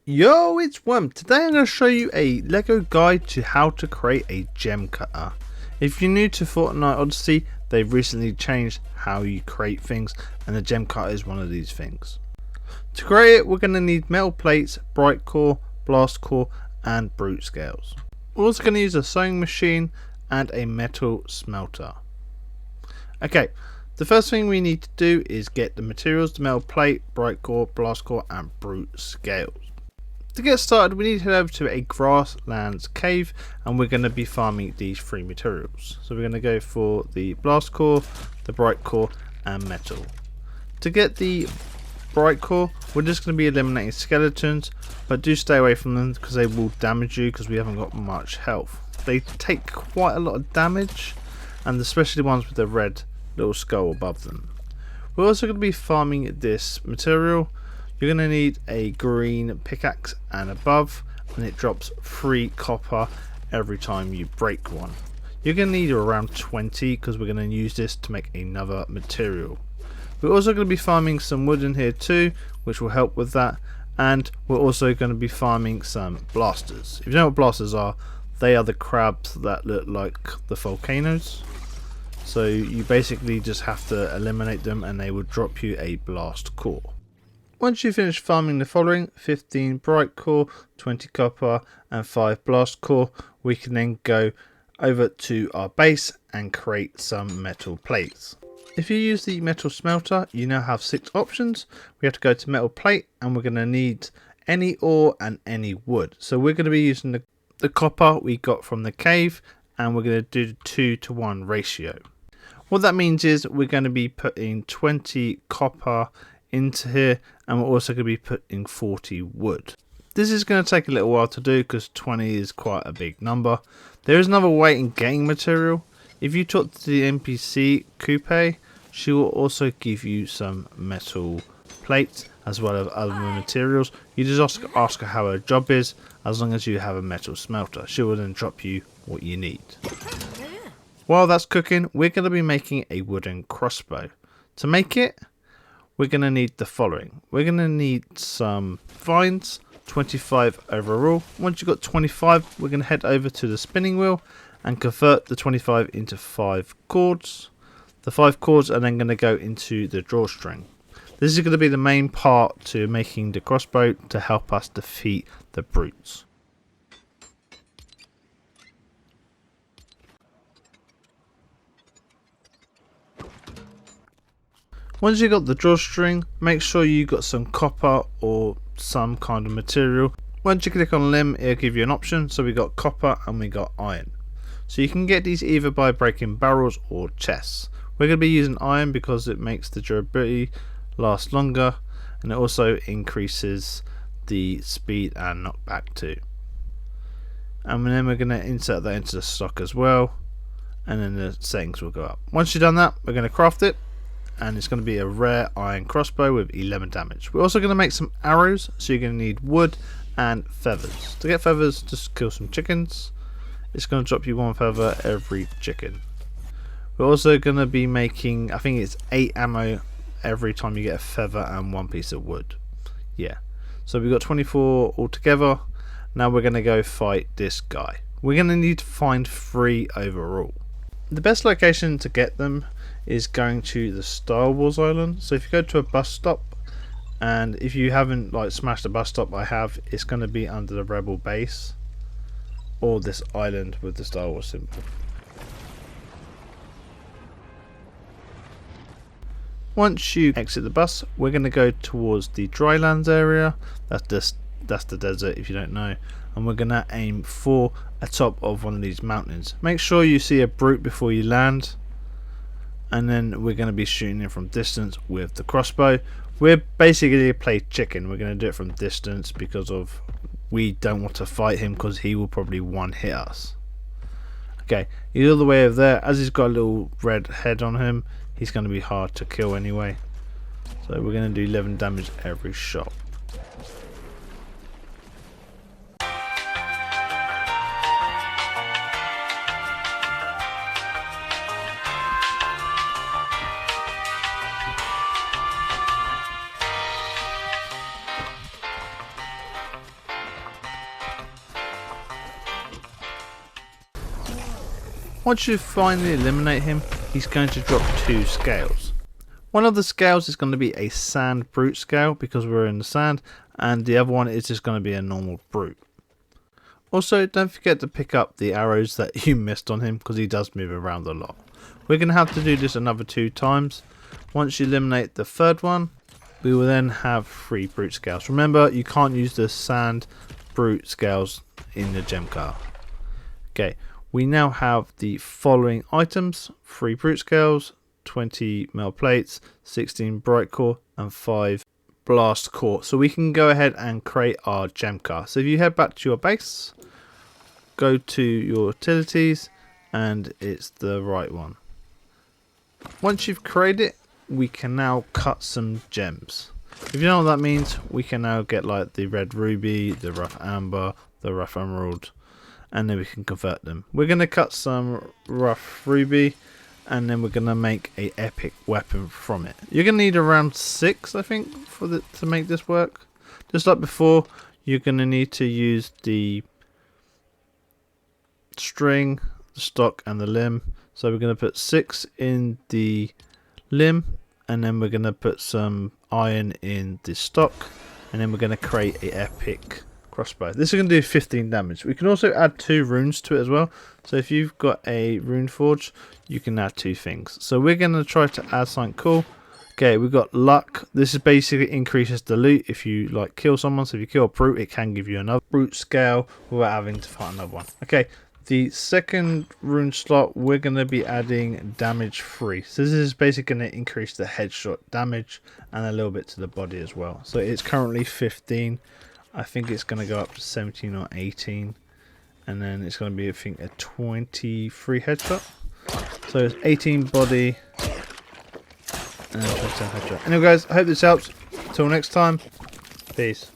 Yo, it's Worm. Today I'm going to show you a Lego guide to how to create a gem cutter. If you're new to Fortnite Odyssey, they've recently changed how you create things, and the gem cutter is one of these things. To create it, we're going to need metal plates, bright core, blast core, and brute scales. We're also going to use a sewing machine and a metal smelter. Okay, the first thing we need to do is get the materials: the metal plate, bright core, blast core, and brute scales. To get started, we need to head over to a grasslands cave, and we're going to be farming these three materials. So we're going to go for the blast core, the bright core, and metal. To get the bright core, we're just going to be eliminating skeletons, but do stay away from them because they will damage you because we haven't got much health. They take quite a lot of damage, and especially the ones with the red little skull above them. We're also going to be farming this material. You're going to need a green pickaxe and above, and it drops 3 copper every time you break one. You're going to need around 20 because we're going to use this to make another material. We're also going to be farming some wood in here too, which will help with that, and we're also going to be farming some blasters. If you know what blasters are, they are the crabs that look like the volcanoes. So you basically just have to eliminate them and they will drop you a blast core. Once you finish farming the following: 15 bright core, 20 copper, and 5 blast core, we can then go over to our base and create some metal plates. If you use the metal smelter, you now have 6 options. We have to go to metal plate, and we're going to need any ore and any wood. So we're going to be using the copper we got from the cave, and we're going to do the 2-to-1 ratio. What that means is we're going to be putting 20 copper into here, and we're also going to be putting 40 wood. This is going to take a little while to do because 20 is quite a big number. There is another way in getting material. If you talk to the NPC Coupe, she will also give you some metal plates as well as other materials. You just ask her how her job is. As long as you have a metal smelter, she will then drop you what you need. While that's cooking, we're going to be making a wooden crossbow. To make it, we're going to need the following. We're going to need some vines, 25 overall. Once you've got 25, we're going to head over to the spinning wheel and convert the 25 into 5 cords. The 5 cords are then going to go into the drawstring. This is going to be the main part to making the crossbow to help us defeat the brutes. Once you've got the drawstring, make sure you got some copper or some kind of material. Once you click on limb, it'll give you an option. So we got copper and we got iron. So you can get these either by breaking barrels or chests. We're going to be using iron because it makes the durability last longer, and it also increases the speed and knockback too. And then we're going to insert that into the stock as well, and then the settings will go up. Once you've done that, we're going to craft it, and it's going to be a rare iron crossbow with 11 damage. We're also going to make some arrows, so you're going to need wood and feathers. To get feathers, just kill some chickens. It's going to drop you 1 feather every chicken. We're also going to be making, I think it's 8 ammo every time you get a feather and 1 piece of wood. Yeah, so we've got 24 altogether. Now we're going to go fight this guy. We're going to need to find 3 overall. The best location to get them is going to the Star Wars island. So if you go to a bus stop, and if you haven't smashed a bus stop, I have, it's going to be under the rebel base or this island with the Star Wars symbol. Once you exit the bus, we're going to go towards the drylands area. That's the desert if you don't know, and we're going to aim for a top of one of these mountains. Make sure you see a brute before you land, and then we're going to be shooting it from distance with the crossbow. We're basically going to play chicken. We're going to do it from distance because of we don't want to fight him because he will probably one hit us. Okay, he's all the way over there. As he's got a little red head on him, he's going to be hard to kill anyway. So we're going to do 11 damage every shot. Once you finally eliminate him, he's going to drop 2 scales. One of the scales is going to be a sand brute scale because we're in the sand, and the other one is just going to be a normal brute. Also, don't forget to pick up the arrows that you missed on him because he does move around a lot. We're going to have to do this another 2 times. Once you eliminate the 3rd one, we will then have 3 brute scales. Remember, you can't use the sand brute scales in the gem car. Okay, we now have the following items: 3 brute scales, 20 metal plates, 16 bright core, and 5 blast core. So we can go ahead and create our gem car. So if you head back to your base, go to your utilities, and it's the right one. Once you've created it, we can now cut some gems. If you know what that means, we can now get like the red ruby, the rough amber, the rough emerald, and then we can convert them. We're going to cut some rough ruby, and then we're going to make a epic weapon from it. You're going to need around 6, I think, to make this work. Just like before, you're going to need to use the string, the stock, and the limb. So we're going to put 6 in the limb, and then we're going to put some iron in the stock, and then we're going to create a epic crossbow. This is going to do 15 damage. We can also add 2 runes to it as well. So if you've got a rune forge, you can add 2 things. So we're going to try to add something cool. Okay, we've got luck. This is basically increases the loot if you like kill someone. So if you kill a brute, it can give you another brute scale without having to fight another one. Okay, the second rune slot, we're going to be adding damage 3. So this is basically going to increase the headshot damage and a little bit to the body as well. So it's currently 15. I think it's going to go up to 17 or 18. And then it's going to be, I think, a 23 headshot. So it's 18 body and 27 headshot. Anyway guys, I hope this helps. Until next time, peace.